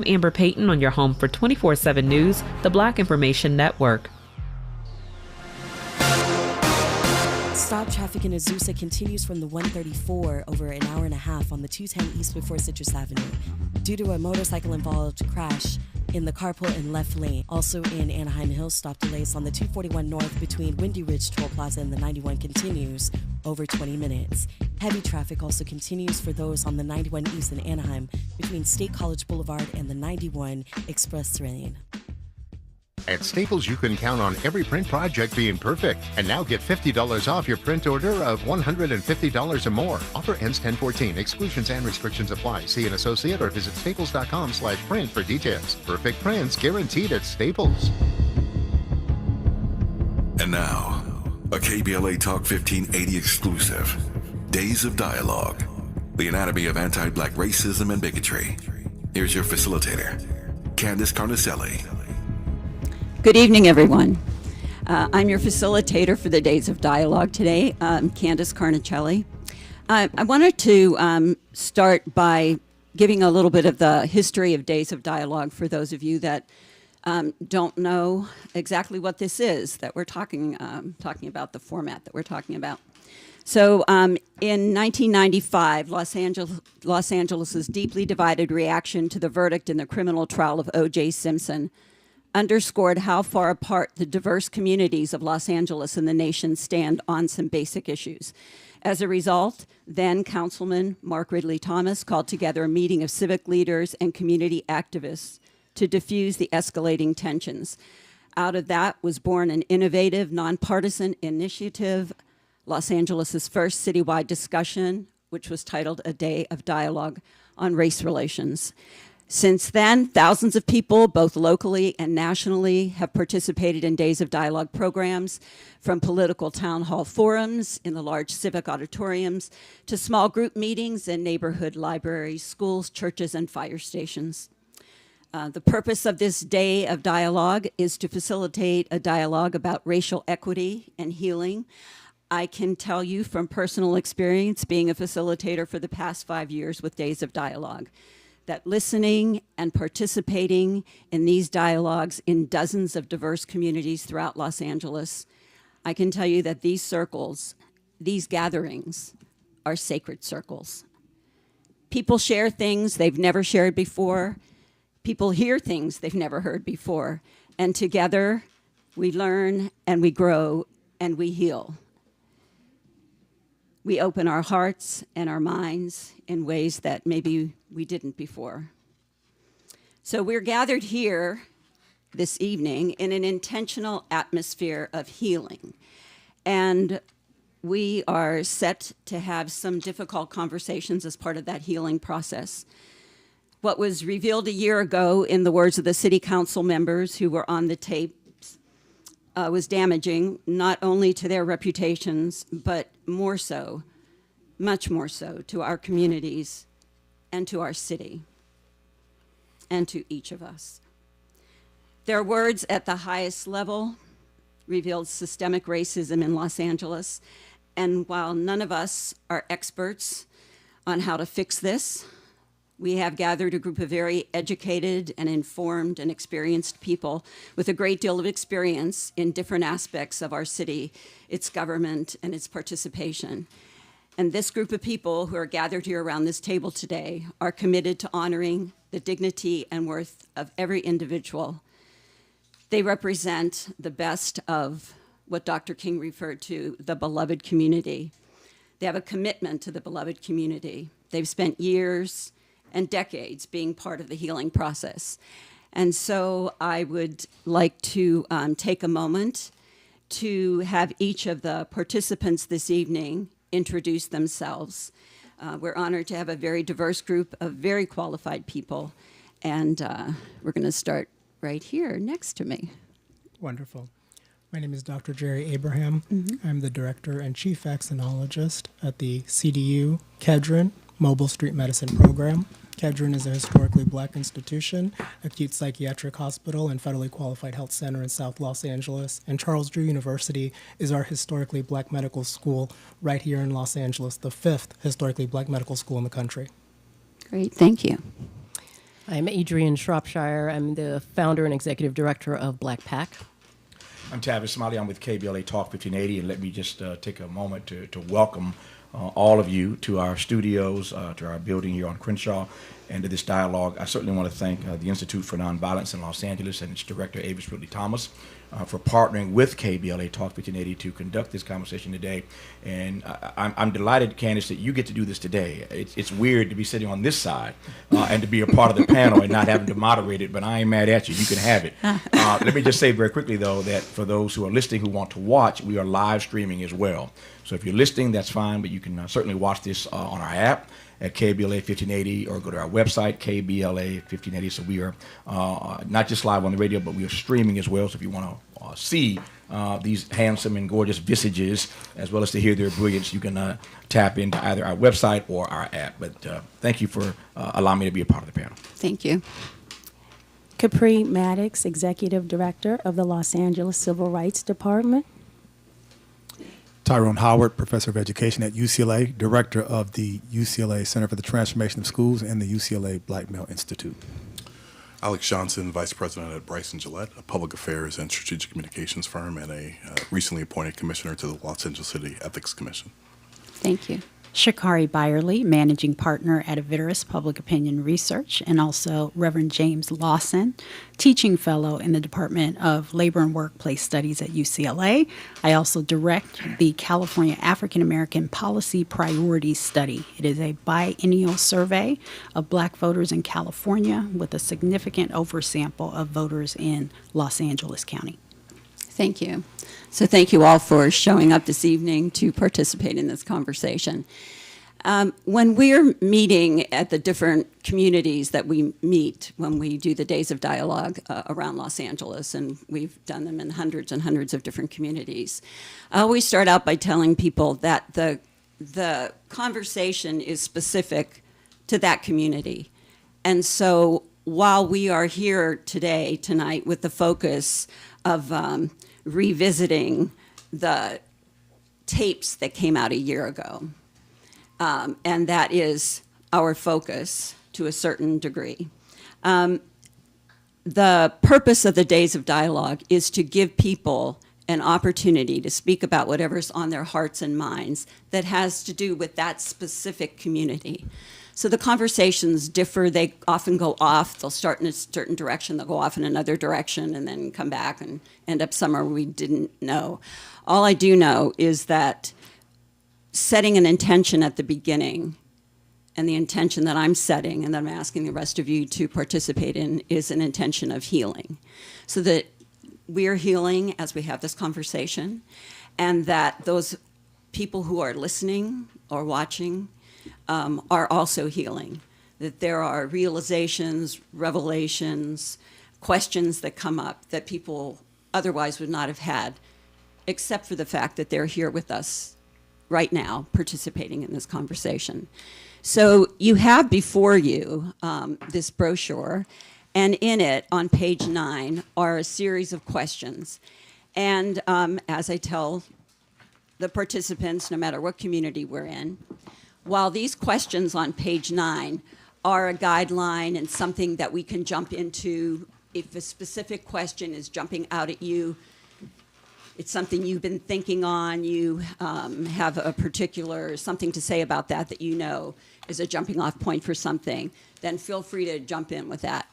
I'm Amber Payton on your home for 24/7 News, the Black Information Network. Stop traffic in Azusa continues from the 134 over an hour and a half on the 210 east before Citrus Avenue due to a motorcycle-involved crash in the carpool and left lane. Also in Anaheim Hills, stop delays on the 241 north between Windy Ridge Toll Plaza and the 91 continues over 20 minutes. Heavy traffic also continues for those on the 91 east in Anaheim between State College Boulevard and the 91 express lane. At Staples, you can count on every print project being perfect. And now get $50 off your print order of $150 or more. Offer ends 10/14. Exclusions and restrictions apply. See an associate or visit staples.com/print for details. Perfect prints guaranteed at Staples. And now, a KBLA Talk 1580 exclusive. Days of Dialogue. The anatomy of anti-black racism and bigotry. Here's your facilitator, Candace Carnicelli. Good evening, everyone. I'm your facilitator for the Days of Dialogue today, Candace Carnicelli. I wanted to start by giving a little bit of the history of Days of Dialogue for those of you that don't know exactly what this is that we're talking about, the format that we're talking about. So in 1995, Los Angeles' deeply divided reaction to the verdict in the criminal trial of O.J. Simpson underscored how far apart the diverse communities of Los Angeles and the nation stand on some basic issues. As a result, then Councilman Mark Ridley Thomas called together a meeting of civic leaders and community activists to diffuse the escalating tensions. Out of that was born an innovative, nonpartisan initiative, Los Angeles' first citywide discussion, which was titled A Day of Dialogue on Race Relations. Since then, thousands of people, both locally and nationally, have participated in Days of Dialogue programs, from political town hall forums in the large civic auditoriums to small group meetings in neighborhood libraries, schools, churches, and fire stations. The purpose of this Day of Dialogue is to facilitate a dialogue about racial equity and healing. I can tell you from personal experience, being a facilitator for the past 5 years with Days of Dialogue, that listening and participating in these dialogues in dozens of diverse communities throughout Los Angeles, I can tell you that these circles, these gatherings, are sacred circles. People share things they've never shared before. People hear things they've never heard before. And together, we learn and we grow and we heal. We open our hearts and our minds in ways that maybe we didn't before. So we're gathered here this evening in an intentional atmosphere of healing. And we are set to have some difficult conversations as part of that healing process. What was revealed a year ago, in the words of the city council members who were on the tape, was damaging, not only to their reputations, but more so, much more so, to our communities and to our city and to each of us. Their words at the highest level revealed systemic racism in Los Angeles, and while none of us are experts on how to fix this, we have gathered a group of very educated and informed and experienced people with a great deal of experience in different aspects of our city, its government, and its participation. And this group of people who are gathered here around this table today are committed to honoring the dignity and worth of every individual. They represent the best of what Dr. King referred to, the beloved community. They have a commitment to the beloved community. They've spent years and decades being part of the healing process. And so I would like to take a moment to have each of the participants this evening introduce themselves. We're honored to have a very diverse group of very qualified people, and we're going to start right here next to me. Wonderful. My name is Dr. Jerry Abraham. I'm the Director and Chief Vaccinologist at the CDU Kedron Mobile Street Medicine Program. Kedron is a historically black institution, acute psychiatric hospital, and federally qualified health center in South Los Angeles. And Charles Drew University is our historically black medical school right here in Los Angeles, the 5th historically black medical school in the country. Great, thank you. I'm Adrienne Shropshire. I'm the founder and executive director of Black Pack. I'm Tavis Smiley. I'm with KBLA Talk 1580, and let me just take a moment to welcome all of you to our studios, to our building here on Crenshaw, and to this dialogue. I certainly want to thank the Institute for Nonviolence in Los Angeles and its director, Avis Ridley Thomas, for partnering with KBLA Talk 1580 to conduct this conversation today. And I'm delighted, Candace, that you get to do this today. It's weird to be sitting on this side and to be a part of the panel and not having to moderate it, but I ain't mad at you. You can have it. Let me just say very quickly, though, that for those who are listening who want to watch, we are live streaming as well. So if you're listening, that's fine, but you can certainly watch this on our app at KBLA 1580 or go to our website, KBLA 1580. So we are not just live on the radio, but we are streaming as well. So if you want to see these handsome and gorgeous visages, as well as to hear their brilliance, you can tap into either our website or our app. But thank you for allowing me to be a part of the panel. Thank you. Capri Maddox, Executive Director of the Los Angeles Civil Rights Department. Tyrone Howard, Professor of Education at UCLA, Director of the UCLA Center for the Transformation of Schools and the UCLA Black Male Institute. Alex Johnson, Vice President at Bryson Gillette, a public affairs and strategic communications firm and a recently appointed commissioner to the Los Angeles City Ethics Commission. Thank you. Shakari Byerly, Managing Partner at Aviris Public Opinion Research, and also Reverend James Lawson, Teaching Fellow in the Department of Labor and Workplace Studies at UCLA. I also direct the California African American Policy Priorities Study. It is a biennial survey of Black voters in California with a significant oversample of voters in Los Angeles County. Thank you. So thank you all for showing up this evening to participate in this conversation. When we're meeting at the different communities that we meet when we do the Days of Dialogue around Los Angeles, and we've done them in hundreds and hundreds of different communities, I always start out by telling people that the conversation is specific to that community. And so while we are here tonight with the focus of revisiting the tapes that came out a year ago. And that is our focus to a certain degree. The purpose of the Days of Dialogue is to give people an opportunity to speak about whatever's on their hearts and minds that has to do with that specific community. So the conversations differ. They often go off. They'll start in a certain direction. They'll go off in another direction and then come back and end up somewhere we didn't know. All I do know is that setting an intention at the beginning, and the intention that I'm setting and that I'm asking the rest of you to participate in, is an intention of healing. So that we're healing as we have this conversation, and that those people who are listening or watching are also healing, that there are realizations, revelations, questions that come up that people otherwise would not have had, except for the fact that they're here with us right now participating in this conversation. So you have before you this brochure, and in it, on page 9, are a series of questions. And as I tell the participants, no matter what community we're in, while these questions on page 9 are a guideline and something that we can jump into, if a specific question is jumping out at you, it's something you've been thinking on, you have a particular something to say about that you know is a jumping off point for something, then feel free to jump in with that.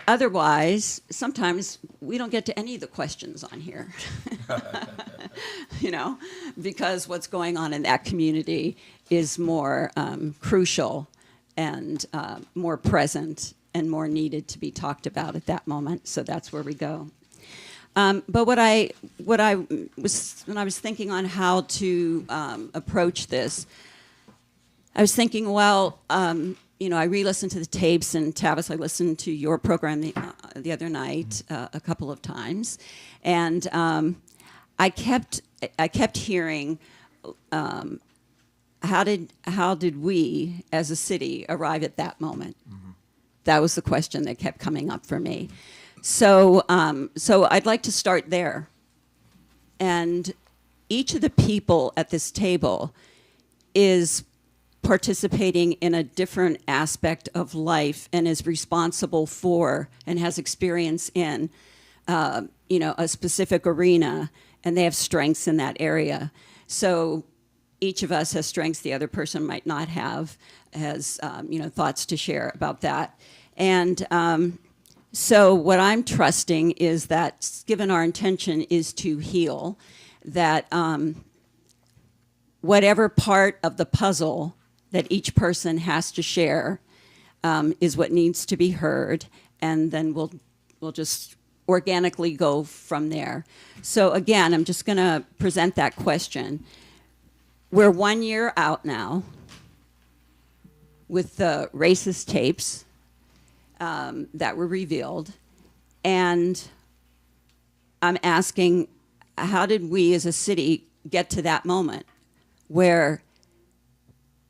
Otherwise, sometimes we don't get to any of the questions on here, because what's going on in that community is more crucial and more present and more needed to be talked about at that moment. So that's where we go. But when I was thinking on how to approach this, I was thinking, I re-listened to the tapes, and Tavis, I listened to your program the other night a couple of times, and I kept hearing, how did we as a city arrive at that moment? Mm-hmm. That was the question that kept coming up for me. So I'd like to start there, and each of the people at this table is participating in a different aspect of life and is responsible for and has experience in, a specific arena, and they have strengths in that area. So each of us has strengths the other person might not have, has, thoughts to share about that. And so what I'm trusting is that, given our intention is to heal, that whatever part of the puzzle that each person has to share is what needs to be heard, and then we'll just organically go from there. So again, I'm just going to present that question. We're 1 year out now with the racist tapes that were revealed, and I'm asking, how did we as a city get to that moment where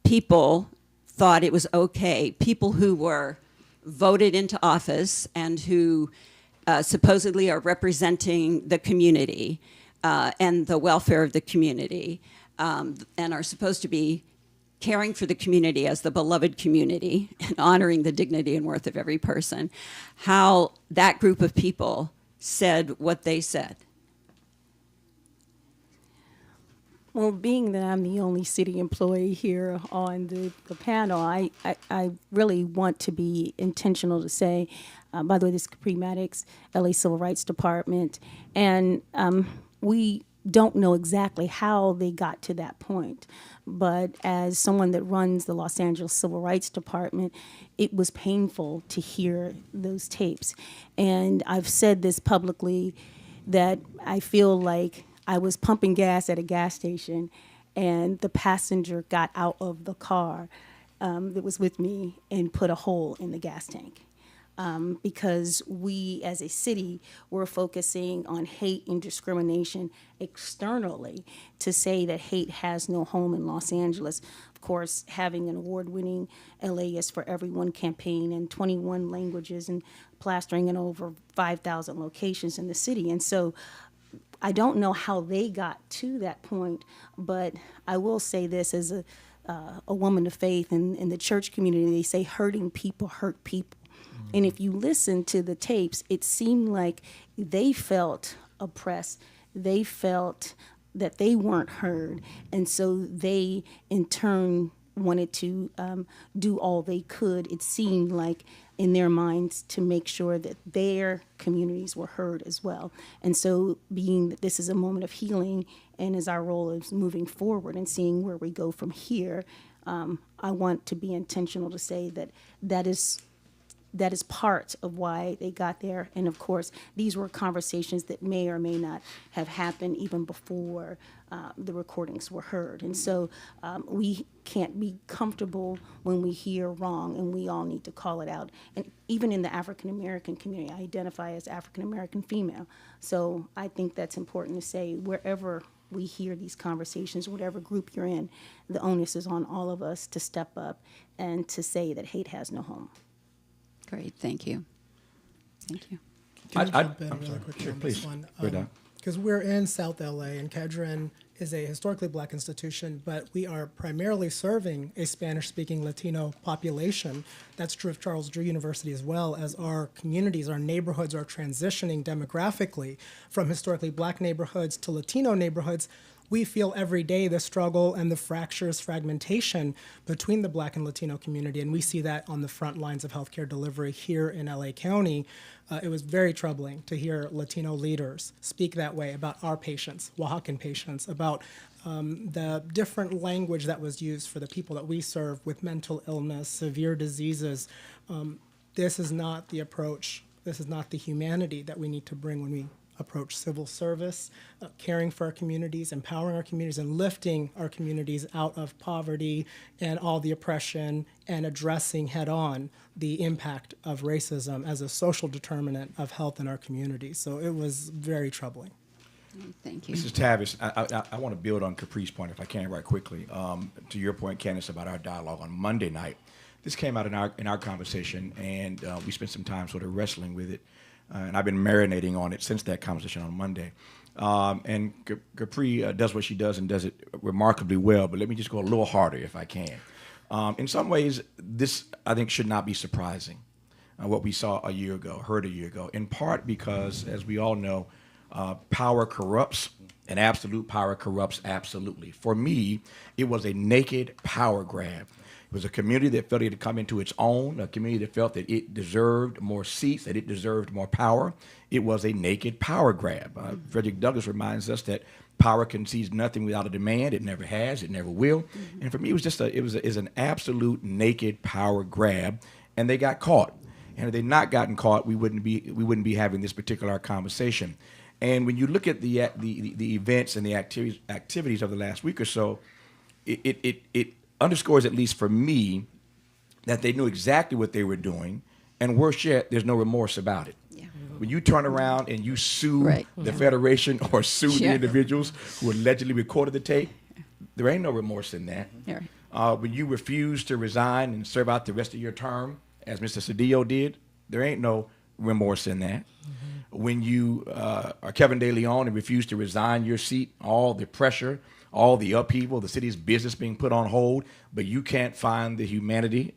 people thought it was okay, people who were voted into office and who supposedly are representing the community and the welfare of the community, and are supposed to be caring for the community as the beloved community and honoring the dignity and worth of every person, how that group of people said what they said. Well, being that I'm the only city employee here on the panel, I really want to be intentional to say, by the way, this is Capri Maddox, LA Civil Rights Department, and we don't know exactly how they got to that point. But as someone that runs the Los Angeles Civil Rights Department, it was painful to hear those tapes. And I've said this publicly, that I feel like I was pumping gas at a gas station and the passenger got out of the car that was with me and put a hole in the gas tank. Because we as a city were focusing on hate and discrimination externally to say that hate has no home in Los Angeles. Of course, having an award-winning LA is for Everyone campaign in 21 languages and plastering in over 5,000 locations in the city. And so I don't know how they got to that point, but I will say this as a woman of faith in the church community, they say hurting people hurt people. And if you listen to the tapes, it seemed like they felt oppressed. They felt that they weren't heard. And so they, in turn, wanted to do all they could, it seemed like, in their minds to make sure that their communities were heard as well. And so being that this is a moment of healing and as our role is moving forward and seeing where we go from here, I want to be intentional to say that that is part of why they got there. And of course, these were conversations that may or may not have happened even before the recordings were heard. And so we can't be comfortable when we hear wrong, and we all need to call it out. And even in the African American community, I identify as African American female. So I think that's important to say, wherever we hear these conversations, whatever group you're in, the onus is on all of us to step up and to say that hate has no home. Great, thank you. Thank you. Can I jump in really quickly sure, on please. this one? Go down. Because we're in South LA, and Kedron is a historically black institution, but we are primarily serving a Spanish-speaking Latino population. That's true of Charles Drew University as well, as our communities, our neighborhoods are transitioning demographically from historically black neighborhoods to Latino neighborhoods. We feel every day the struggle and the fractures, fragmentation between the black and Latino community, and we see that on the front lines of healthcare delivery here in LA County. It was very troubling to hear Latino leaders speak that way about our patients, Oaxacan patients, about the different language that was used for the people that we serve with mental illness, severe diseases. This is not the approach. This is not the humanity that we need to bring when we approach civil service, caring for our communities, empowering our communities, and lifting our communities out of poverty and all the oppression, and addressing head-on the impact of racism as a social determinant of health in our communities. So it was very troubling. Thank you. Mrs. Tavis, I want to build on Capri's point, if I can, right quickly. To your point, Candace, about our dialogue on Monday night. This came out in our conversation, and we spent some time sort of wrestling with it. And I've been marinating on it since that conversation on Monday. And Capri does what she does and does it remarkably well, but let me just go a little harder if I can. In some ways, this, I think, should not be surprising, what we saw a year ago, heard a year ago, in part because, as we all know, power corrupts, and absolute power corrupts absolutely. For me, it was a naked power grab. It was a community that felt it had come into its own, a community that felt that it deserved more seats, that it deserved more power. It was a naked power grab. Frederick Douglass reminds us that power concedes nothing without a demand. It never has. It never will. And for me, it was just is an absolute naked power grab, and they got caught. And if they'd not gotten caught, we wouldn't be having this particular conversation. And when you look at the events and the activities of the last week or so, it underscores, at least for me, that they knew exactly what they were doing, and worse yet, there's no remorse about it. Yeah. When you turn around and you sue the Federation or sue the individuals who allegedly recorded the tape, there ain't no remorse in that. Yeah. When you refuse to resign and serve out the rest of your term, as Mr. Cedillo did, there ain't no remorse in that. When you are Kevin De Leon and refuse to resign your seat, all the pressure, all the upheaval, the city's business being put on hold, but you can't find the humanity,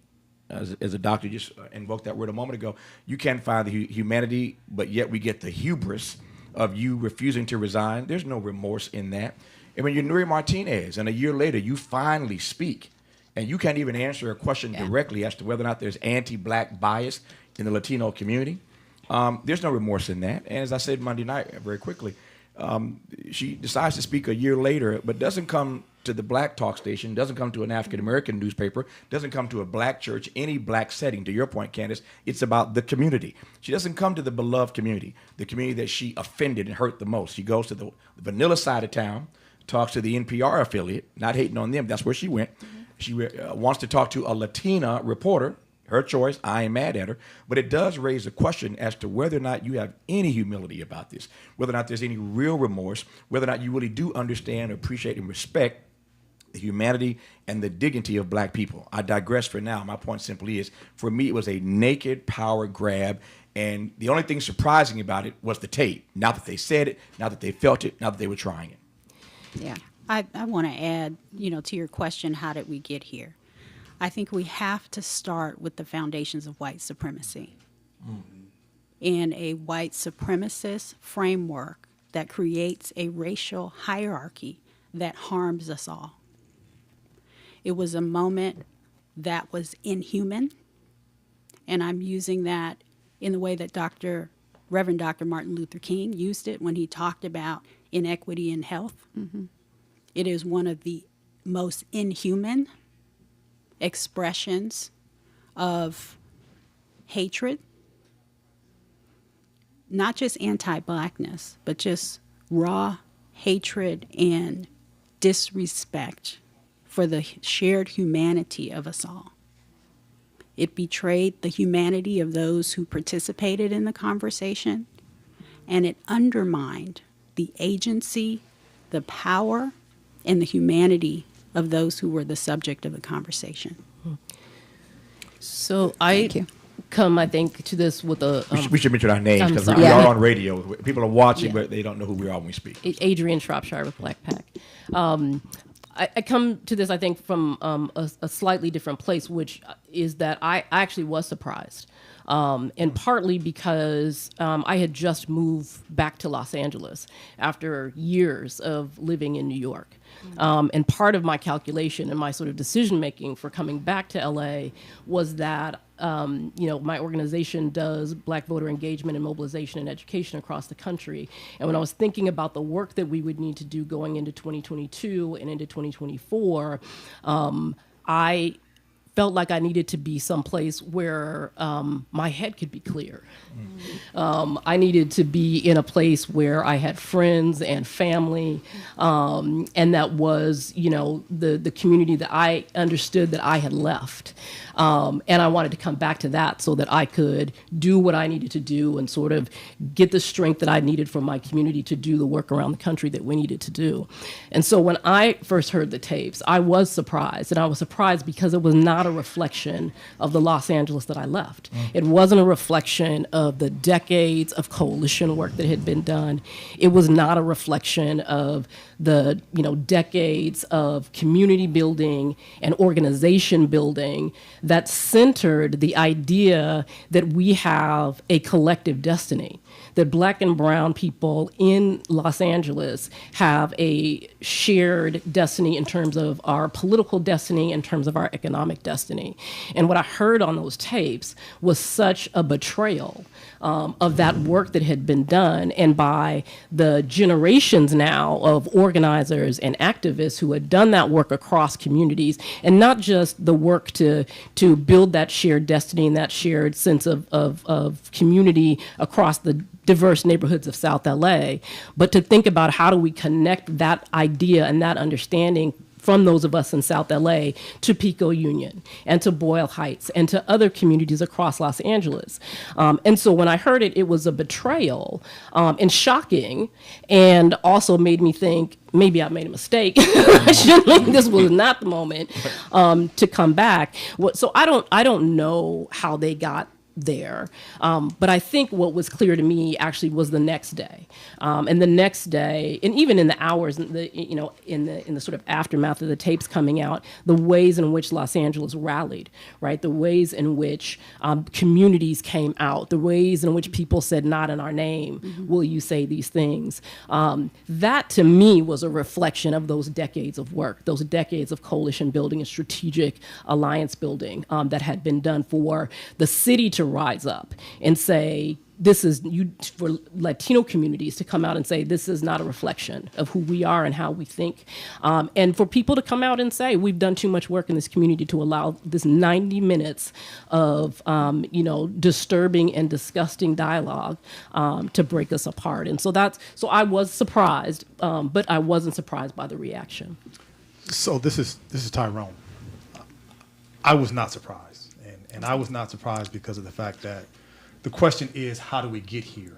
as a doctor just invoked that word a moment ago, you can't find the humanity, but yet we get the hubris of you refusing to resign. There's no remorse in that. And when you're Nuri Martinez and a year later you finally speak, and you can't even answer a question directly as to whether or not there's anti-black bias in the Latino community, there's no remorse in that. And as I said Monday night, very quickly, she decides to speak a year later, but doesn't come to the black talk station, doesn't come to an African-American newspaper, doesn't come to a black church, any black setting. To your point, Candace, it's about the community. She doesn't come to the beloved community, the community that she offended and hurt the most. She goes to the vanilla side of town, talks to the NPR affiliate, not hating on them, that's where she went. She wants to talk to a Latina reporter. Her choice, I ain't mad at her, but it does raise a question as to whether or not you have any humility about this, whether or not there's any real remorse, whether or not you really do understand, appreciate, and respect the humanity and the dignity of black people. I digress for now. My point simply is, for me, it was a naked power grab, and the only thing surprising about it was the tape. Not that they said it, not that they felt it, not that they were trying it. Yeah, I want to add, to your question, how did we get here? I think we have to start with the foundations of white supremacy. And a white supremacist framework that creates a racial hierarchy that harms us all. It was a moment that was inhuman, and I'm using that in the way that Reverend Dr. Martin Luther King used it when he talked about inequity in health. It is one of the most inhuman expressions of hatred, not just anti-blackness, but just raw hatred and disrespect for the shared humanity of us all. It betrayed the humanity of those who participated in the conversation, and it undermined the agency, the power, and the humanity of those who were the subject of the conversation. So I think, to this with a... we should mention our names, because we are on radio. People are watching, but they don't know who we are when we speak. Adrienne Shropshire with Black Pack. I come to this, I think, from a slightly different place, which is that I actually was surprised. And partly because I had just moved back to Los Angeles after years of living in New York. And part of my calculation and my sort of decision making for coming back to LA was that my organization does Black voter engagement and mobilization and education across the country. And when I was thinking about the work that we would need to do going into 2022 and into 2024, I felt like I needed to be someplace where my head could be clear. I needed to be in a place where I had friends and family, and that was, the community that I understood that I had left. And I wanted to come back to that so that I could do what I needed to do and sort of get the strength that I needed from my community to do the work around the country that we needed to do. And so when I first heard the tapes, I was surprised. And I was surprised because it was not a reflection of the Los Angeles that I left. It wasn't a reflection of the decades of coalition work that had been done. It was not a reflection of the decades of community building and organization building that centered the idea that we have a collective destiny, that Black and brown people in Los Angeles have a shared destiny in terms of our political destiny, in terms of our economic destiny. And what I heard on those tapes was such a betrayal of that work that had been done, and by the generations now of organizers and activists who had done that work across communities, and not just the work to build that shared destiny and that shared sense of community across the diverse neighborhoods of South LA, but to think about how do we connect that idea and that understanding from those of us in South LA to Pico Union and to Boyle Heights and to other communities across Los Angeles. And so when I heard it, it was a betrayal and shocking, and also made me think, maybe I made a mistake. This was not the moment to come back. So I don't know how they got there. But I think what was clear to me actually was the next day. And the next day, and even in the hours, in the sort of aftermath of the tapes coming out, the ways in which Los Angeles rallied, right? The ways in which communities came out, the ways in which people said, not in our name, will you say these things? That to me was a reflection of those decades of work, those decades of coalition building and strategic alliance building that had been done for the city to rise up and say, this is for Latino communities to come out and say, this is not a reflection of who we are and how we think. And for people to come out and say, we've done too much work in this community to allow this 90 minutes of, disturbing and disgusting dialogue to break us apart. And so I was surprised, but I wasn't surprised by the reaction. So this is Tyrone. I was not surprised. And I was not surprised because of the fact that the question is, how do we get here?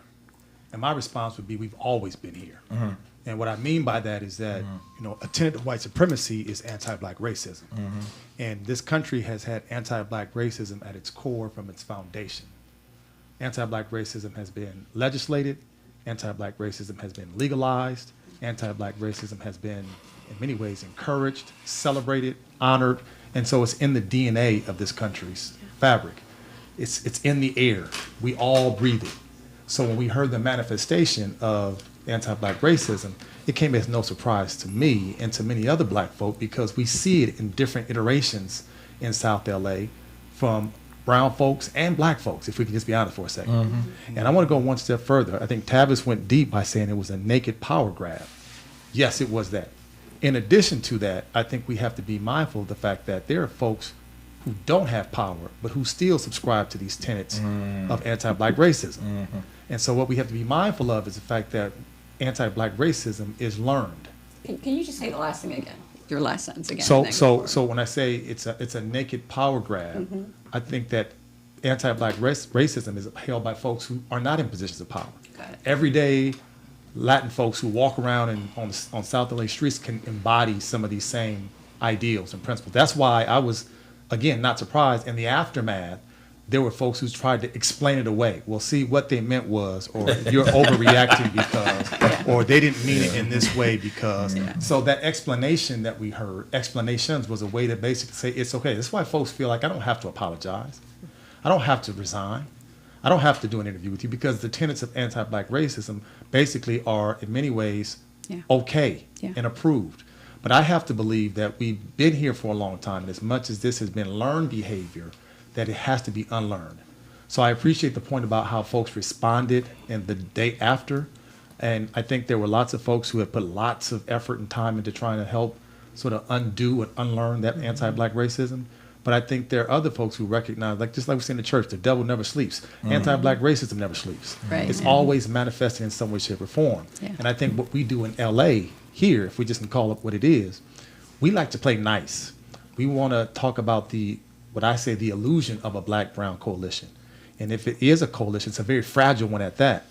And my response would be, we've always been here. Mm-hmm. And what I mean by that is that, a tenet of white supremacy is anti-Black racism. Mm-hmm. And this country has had anti-Black racism at its core from its foundation. Anti-Black racism has been legislated. Anti-Black racism has been legalized. Anti-Black racism has been, in many ways, encouraged, celebrated, honored. And so it's in the DNA of this country's fabric. It's in the air. We all breathe it. So when we heard the manifestation of anti-Black racism, it came as no surprise to me and to many other Black folk, because we see it in different iterations in South LA from brown folks and Black folks, if we can just be honest for a second. Mm-hmm. And I want to go one step further. I think Tavis went deep by saying it was a naked power grab. Yes, it was that. In addition to that, I think we have to be mindful of the fact that there are folks who don't have power, but who still subscribe to these tenets of anti-Black racism. Mm-hmm. And so what we have to be mindful of is the fact that anti-Black racism is learned. Can you just say the last thing again? Your last sentence again. So when I say it's a naked power grab, mm-hmm. I think that anti-Black racism is held by folks who are not in positions of power. Everyday Latin folks who walk around on South LA streets can embody some of these same ideals and principles. That's why I was, again, not surprised. In the aftermath, there were folks who tried to explain it away. Well, see, what they meant was, or you're overreacting because, or they didn't mean it in this way because. Yeah. So that explanation that we heard, explanations, was a way to basically say, it's okay. That's why folks feel like I don't have to apologize. I don't have to resign. I don't have to do an interview with you, because the tenets of anti-Black racism basically are, in many ways, okay and approved. But I have to believe that we've been here for a long time, and as much as this has been learned behavior, that it has to be unlearned. So I appreciate the point about how folks responded in the day after, and I think there were lots of folks who have put lots of effort and time into trying to help sort of undo and unlearn that anti-Black racism. But I think there are other folks who recognize, just like we say in the church, the devil never sleeps. Mm-hmm. Anti-Black racism never sleeps. Right. It's always manifested in some way, shape, or form. Yeah. And I think what we do in LA here, if we just can call it what it is, we like to play nice. We want to talk about what I say, the illusion of a Black-brown coalition. And if it is a coalition, it's a very fragile one at that.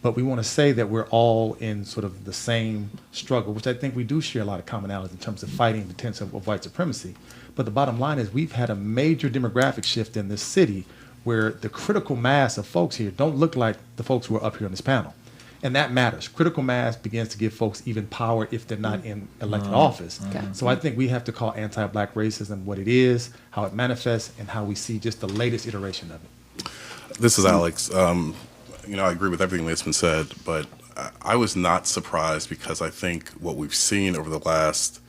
But we want to say that we're all in sort of the same struggle, which I think we do share a lot of commonalities in terms of fighting the tenets of white supremacy. But the bottom line is we've had a major demographic shift in this city where the critical mass of folks here don't look like the folks who are up here on this panel. And that matters. Critical mass begins to give folks even power if they're not in elected office. So I think we have to call anti-Black racism what it is, how it manifests, and how we see just the latest iteration of it. This is Alex. I agree with everything that's been said, but I was not surprised because I think what we've seen over the last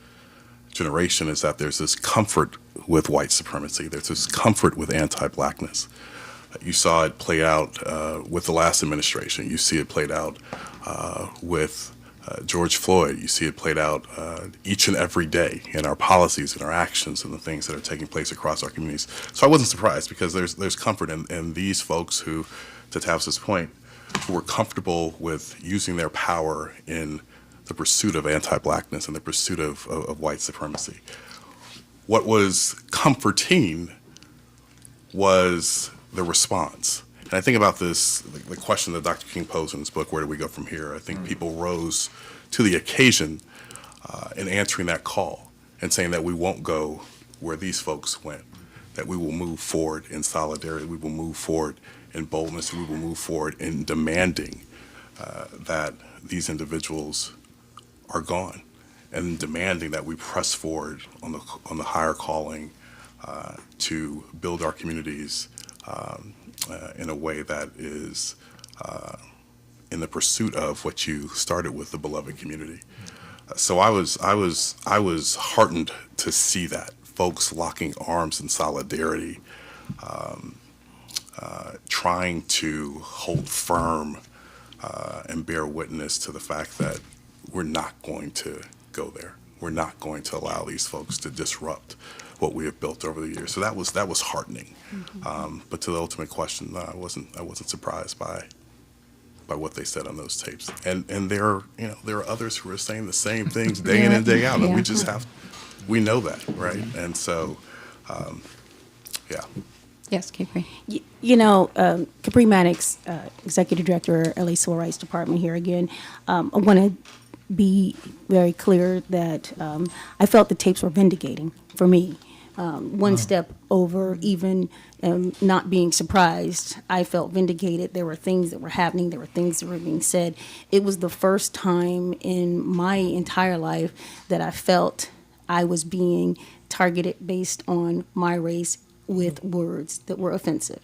generation is that there's this comfort with white supremacy. There's this comfort with anti-Blackness. You saw it play out with the last administration. You see it played out with George Floyd. You see it played out each and every day in our policies, in our actions, and the things that are taking place across our communities. So I wasn't surprised because there's comfort in these folks who, to Tavis's point, who were comfortable with using their power in the pursuit of anti-Blackness and the pursuit of white supremacy. What was comforting was the response. And I think about this, the question that Dr. King posed in his book, where do we go from here? I think people rose to the occasion in answering that call and saying that we won't go where these folks went, that we will move forward in solidarity, we will move forward in boldness, and we will move forward in demanding that these individuals are gone, and demanding that we press forward on the higher calling to build our communities in a way that is in the pursuit of what you started with, the beloved community. So I was heartened to see that folks locking arms in solidarity, trying to hold firm and bear witness to the fact that we're not going to go there. We're not going to allow these folks to disrupt what we have built over the years. So that was heartening. But to the ultimate question, no, I wasn't surprised by what they said on those tapes. And there are others who are saying the same things day in and day out. And we know that, right? And so, Yes, Capri. Capri Maddox, Executive Director, LA Civil Rights Department here again. I want to be very clear that I felt the tapes were vindicating for me. One step over even not being surprised. I felt vindicated. There were things that were happening. There were things that were being said. It was the first time in my entire life that I felt I was being targeted based on my race with words that were offensive.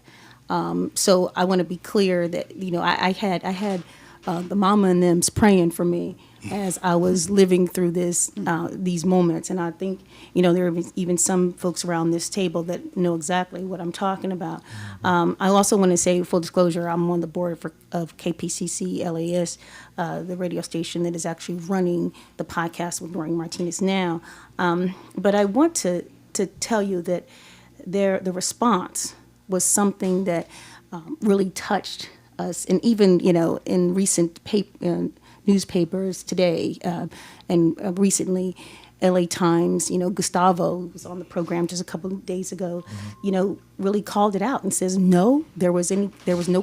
So I want to be clear that, I had the mama and them's praying for me as I was living through these moments. And I think, there are even some folks around this table that know exactly what I'm talking about. I also want to say, full disclosure, I'm on the board of KPCC LAS, the radio station that is actually running the podcast with Noreen Martinez now. But I want to tell you that the response was something that really touched us. And even, in recent newspapers today and recently, LA Times, Gustavo, who was on the program just a couple of days ago, really called it out and says, no, there was no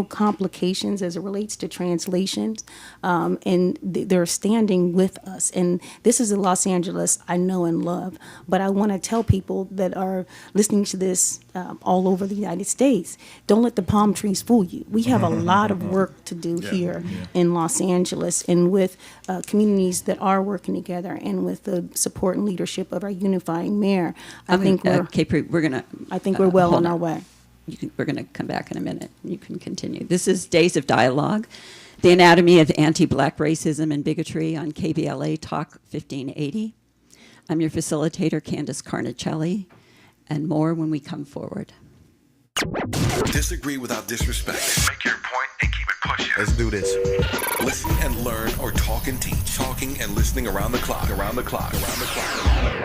complications as it relates to translations, and they're standing with us. And this is a Los Angeles I know and love, but I want to tell people that are listening to this all over the United States, don't let the palm trees fool you. We have a lot of work to do here in Los Angeles, and with communities that are working together, and with the support and leadership of our unifying mayor. I think we're well on our way. We're going to come back in a minute. You can continue. This is Days of Dialogue, the anatomy of anti-Black racism and bigotry on KBLA Talk 1580. I'm your facilitator, Candace Carnicelli, and more when we come forward. Disagree without disrespect. Make your point and keep it pushing. Let's do this. Listen and learn, or talk and teach. Talking and listening around the clock.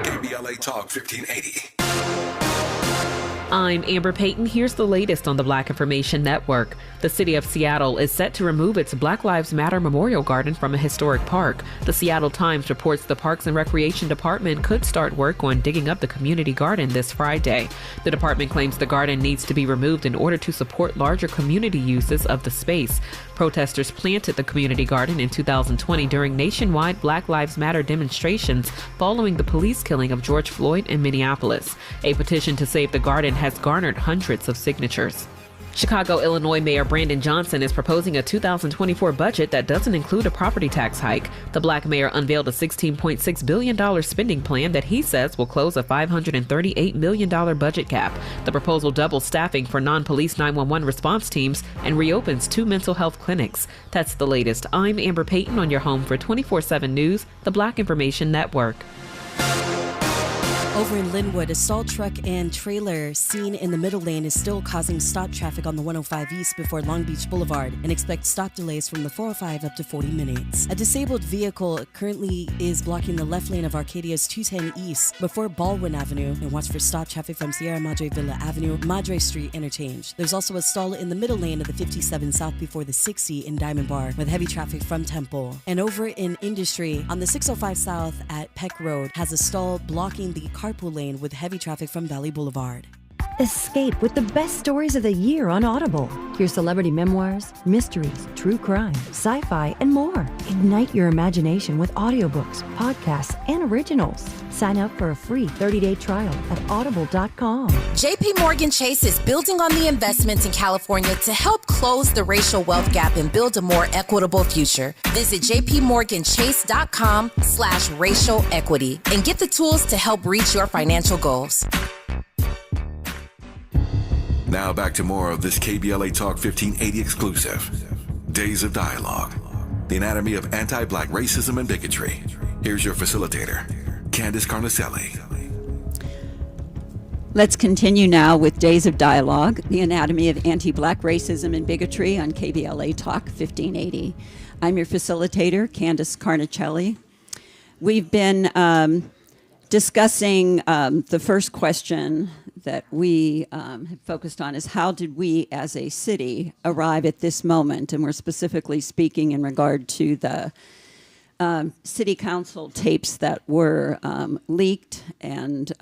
KBLA Talk 1580. I'm Amber Payton. Here's the latest on the Black Information Network. The city of Seattle is set to remove its Black Lives Matter Memorial Garden from a historic park. The Seattle Times reports the Parks and Recreation Department could start work on digging up the community garden this Friday. The department claims the garden needs to be removed in order to support larger community uses of the space. Protesters planted the community garden in 2020 during nationwide Black Lives Matter demonstrations following the police killing of George Floyd in Minneapolis. A petition to save the garden has garnered hundreds of signatures. Chicago, Illinois Mayor Brandon Johnson is proposing a 2024 budget that doesn't include a property tax hike. The black mayor unveiled a $16.6 billion spending plan that he says will close a $538 million budget gap. The proposal doubles staffing for non-police 911 response teams and reopens 2 mental health clinics. That's the latest. I'm Amber Payton on your home for 24/7 News, the Black Information Network. Over in Linwood, a stalled truck and trailer seen in the middle lane is still causing stop traffic on the 105 East before Long Beach Boulevard, and expect stop delays from the 405 up to 40 minutes. A disabled vehicle currently is blocking the left lane of Arcadia's 210 East before Baldwin Avenue, and watch for stop traffic from Sierra Madre Villa Avenue, Madre Street interchange. There's also a stall in the middle lane of the 57 South before the 60 in Diamond Bar, with heavy traffic from Temple. And over in Industry, on the 605 South at Peck Road, has a stall blocking the carpool lane with heavy traffic from Valley Boulevard. Escape with the best stories of the year on Audible. Hear celebrity memoirs, mysteries, true crime, sci-fi, and more. Ignite your imagination with audiobooks, podcasts, and originals. Sign up for a free 30-day trial at audible.com. JP Morgan Chase is building on the investments in California to help close the racial wealth gap and build a more equitable future. Visit jpmorganchase.com/racial equity and get the tools to help reach your financial goals. Now back to more of this KBLA Talk 1580 exclusive. Days of Dialogue. The anatomy of anti-black racism and bigotry. Here's your facilitator, Candace Carnicelli. Let's continue now with Days of Dialogue, the anatomy of anti-black racism and bigotry on KBLA Talk 1580. I'm your facilitator, Candace Carnicelli. We've been discussing the first question that we have focused on is how did we as a city arrive at this moment? And we're specifically speaking in regard to the city council tapes that were leaked and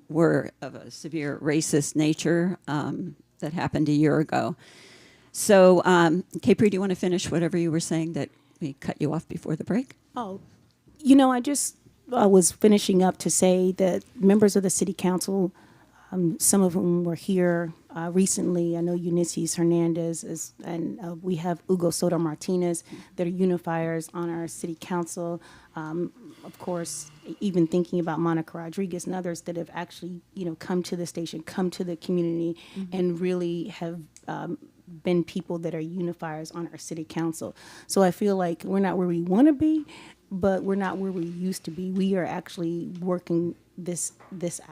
were of a severe racist nature that happened a year ago. So, Capri, do you want to finish whatever you were saying that we cut you off before the break? Oh, you know, I was finishing up to say that members of the city council, some of whom were here recently. I know Ulysses Hernandez and we have Hugo Soto Martinez that are unifiers on our city council. Of course, even thinking about Monica Rodriguez and others that have actually, come to the station, come to the community, and really have been people that are unifiers on our city council. So I feel like we're not where we want to be, but we're not where we used to be. We are actually working this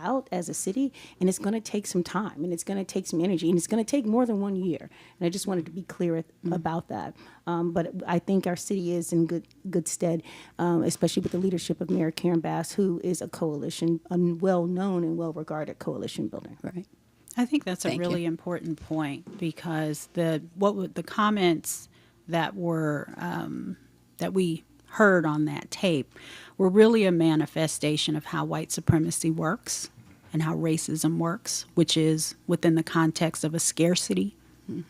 out as a city, and it's going to take some time, and it's going to take some energy, and it's going to take more than 1 year. And I just wanted to be clear about that. But I think our city is in good stead, especially with the leadership of Mayor Karen Bass, who is a well-known and well-regarded coalition builder. Right. I think that's a really important point, because the comments that were that we heard on that tape were really a manifestation of how white supremacy works and how racism works, which is within the context of a scarcity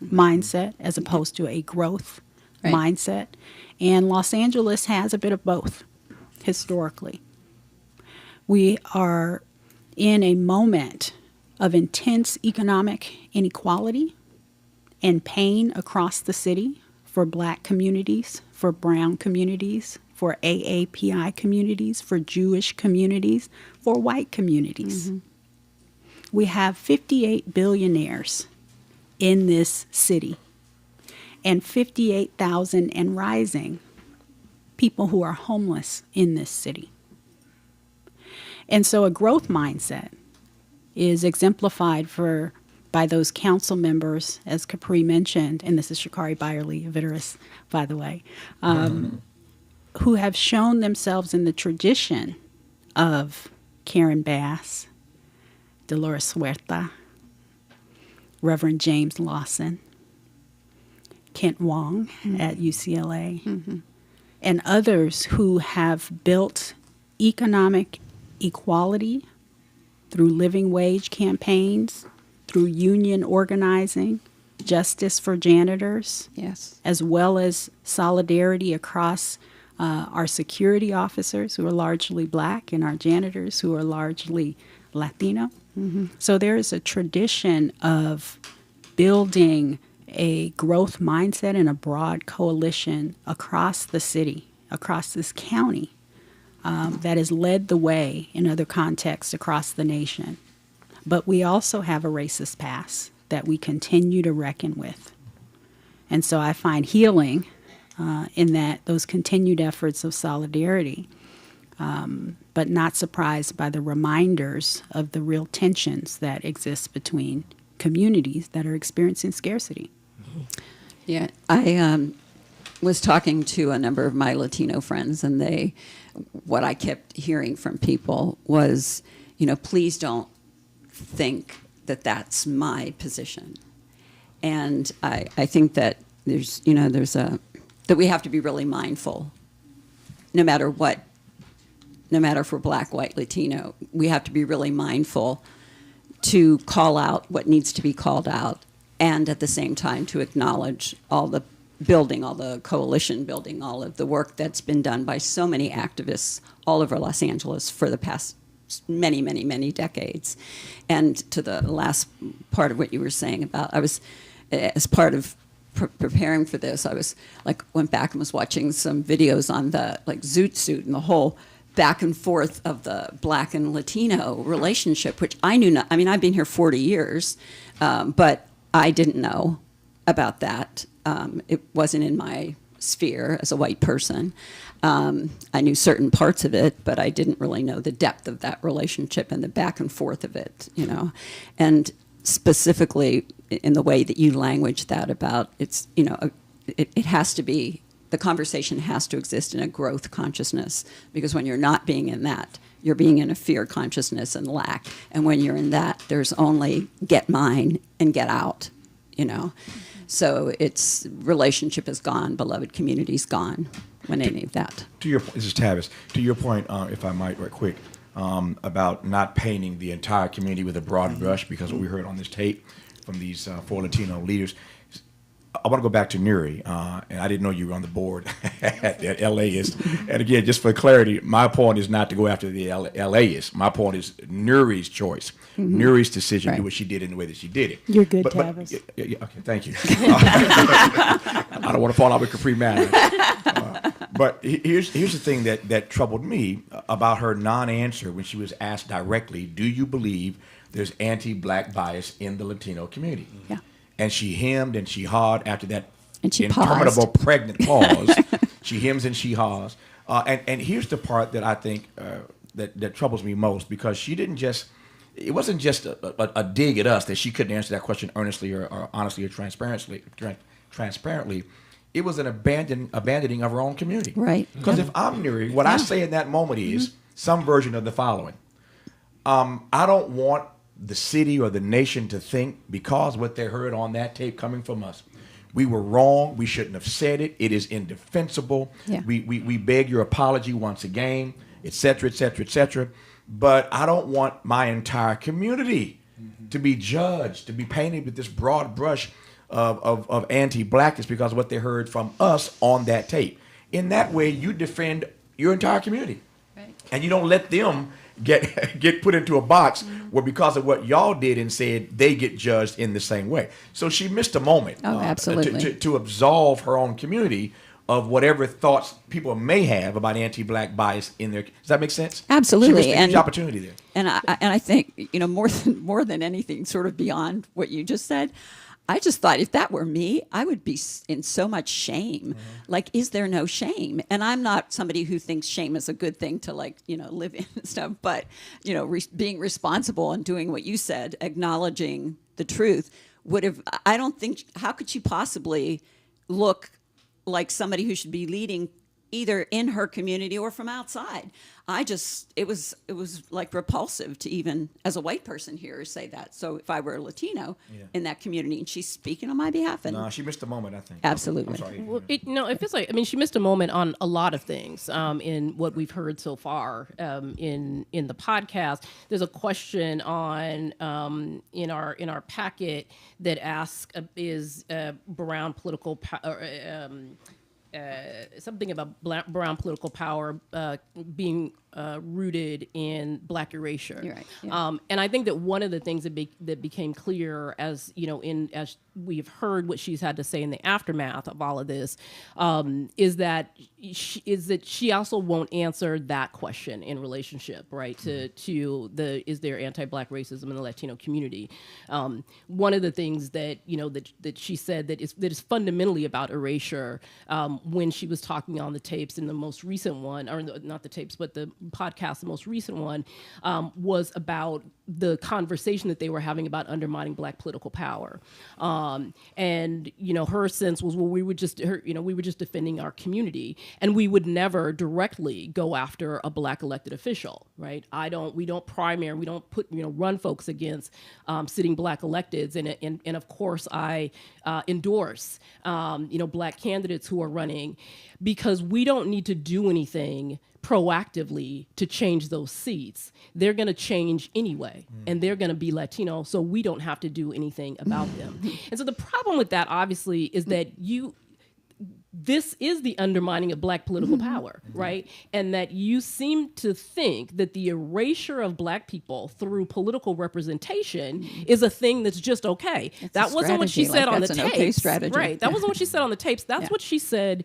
mindset as opposed to a growth mindset. And Los Angeles has a bit of both historically. We are in a moment of intense economic inequality and pain across the city for Black communities, for brown communities, for AAPI communities, for Jewish communities, for white communities. We have 58 billionaires in this city and 58,000 and rising people who are homeless in this city. And so a growth mindset is exemplified by those council members, as Capri mentioned, and this is Sha'Carri Byerly-Vitteris, by the way, who have shown themselves in the tradition of Karen Bass, Dolores Huerta, Reverend James Lawson, Kent Wong at UCLA, and others who have built economic equality through living wage campaigns, through union organizing, justice for janitors, as well as solidarity across our security officers who are largely Black and our janitors who are largely Latino. So there is a tradition of building a growth mindset and a broad coalition across the city, across this county, that has led the way in other contexts across the nation. But we also have a racist past that we continue to reckon with. And so I find healing in that, those continued efforts of solidarity, but not surprised by the reminders of the real tensions that exist between communities that are experiencing scarcity. Yeah, I was talking to a number of my Latino friends, and what I kept hearing from people was, please don't think that that's my position. And I think that that we have to be really mindful, no matter if we're Black, white, Latino, we have to be really mindful to call out what needs to be called out, and at the same time to acknowledge all the coalition building, all of the work that's been done by so many activists all over Los Angeles for the past many, many, many decades. And to the last part of what you were saying about, I was, as part of preparing for this, I was went back and was watching some videos on the Zoot Suit and the whole back and forth of the Black and Latino relationship, which I knew not. I mean, I've been here 40 years, but I didn't know about that. It wasn't in my sphere as a white person. I knew certain parts of it, but I didn't really know the depth of that relationship and the back and forth of it, And specifically in the way that you language that about it's, it has to be, the conversation has to exist in a growth consciousness, because when you're not being in that, you're being in a fear consciousness and lack. And when you're in that, there's only get mine and get out, So it's relationship is gone, beloved community's gone when any of that. This is Tavis. To your point, if I might, right quick, about not painting the entire community with a broad brush, because what we heard on this tape from these 4 Latino leaders. I want to go back to Nuri, and I didn't know you were on the board at LAist. And again, just for clarity, my point is not to go after the LAist. My point is Nuri's choice, Nuri's decision to do what she did in the way that she did it. You're good, Tavis. Okay, thank you. I don't want to fall out with Capri Matters. But here's the thing that troubled me about her non-answer when she was asked directly, do you believe there's anti-Black bias in the Latino community? Yeah. And she hemmed and she hawed after that paused. interminable pregnant pause. She hems and she haws. And here's the part that I think that troubles me most, because she didn't just, it wasn't just a dig at us that she couldn't answer that question earnestly or honestly or transparently. It was an abandoning of her own community. Right. Because if I'm Nuri, what I say in that moment is some version of the following. I don't want the city or the nation to think, because what they heard on that tape coming from us, we were wrong, we shouldn't have said it, it is indefensible, we beg your apology once again, et cetera, et cetera, et cetera. But I don't want my entire community to be judged, to be painted with this broad brush of anti-Blackness because of what they heard from us on that tape. In that way, you defend your entire community. Right. And you don't let them get put into a box where, because of what y'all did and said, they get judged in the same way. So she missed a moment to absolve her own community of whatever thoughts people may have about anti-Black bias in their. Does that make sense? Absolutely. She missed a huge opportunity there. And I think, more than anything, sort of beyond what you just said, I just thought if that were me, I would be in so much shame. Like, is there no shame? And I'm not somebody who thinks shame is a good thing to live in and stuff, but, being responsible and doing what you said, acknowledging the truth I don't think, how could she possibly look like somebody who should be leading either in her community or from outside? It was like repulsive to even as a white person hear her say that. So if I were a Latino in that community and she's speaking on my behalf, no, she missed a moment, I think. Absolutely. I'm sorry. Well, it feels like, she missed a moment on a lot of things in what we've heard so far in the podcast. There's a question on in our packet that asks is brown political power. Something about brown political power being rooted in Black erasure. You're right, yeah. And I think that one of the things that became clear as we've heard what she's had to say in the aftermath of all of this, is that she also won't answer that question in relationship, right, to the is there anti-Black racism in the Latino community. One of the things that that she said that is fundamentally about erasure, when she was talking on the tapes in the most recent one, or not the tapes, but the podcast, the most recent one, was about the conversation that they were having about undermining Black political power. And her sense was, well, we were just defending our community, and we would never directly go after a Black elected official, right? We don't run folks against sitting Black electeds, and of course I endorse Black candidates who are running, because we don't need to do anything proactively to change those seats. They're going to change anyway, and they're going to be Latino, so we don't have to do anything about them. And so the problem with that, obviously, is that this is the undermining of Black political power, right? And that you seem to think that the erasure of Black people through political representation is a thing that's just okay. That wasn't what she said on the tapes. Okay strategy. Right. That wasn't what she said on the tapes. That's what she said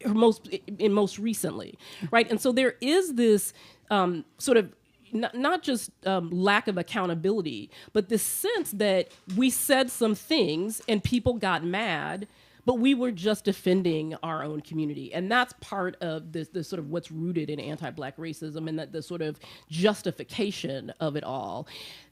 most recently, right? And so there is this sort of not just lack of accountability, but this sense that we said some things and people got mad, but we were just defending our own community. And that's part of this sort of what's rooted in anti-Black racism, and that the sort of justification of it all.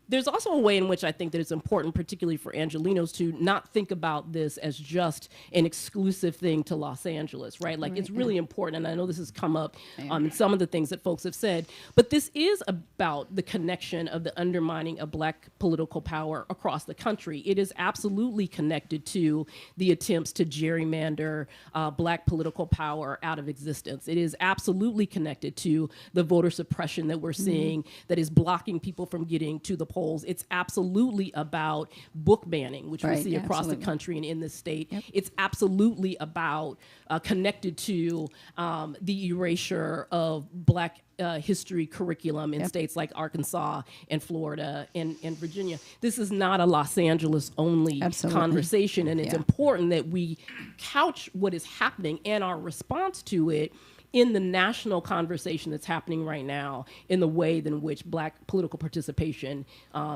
There's also a way in which I think that it's important, particularly for Angelenos, to not think about this as just an exclusive thing to Los Angeles, right? Like, it's really important, and I know this has come up in some of the things that folks have said, but this is about the connection of the undermining of Black political power across the country. It is absolutely connected to the attempts to gerrymander Black political power out of existence. It is absolutely connected to the voter suppression that we're seeing that is blocking people from getting to the polls. It's absolutely about book banning, which we see across the country and in this state. Yep. It's absolutely about connected to the erasure of Black history curriculum in states like Arkansas and Florida and Virginia. This is not a Los Angeles only conversation, and it's important that we couch what is happening and our response to it in the national conversation that's happening right now, in the way in which Black political participation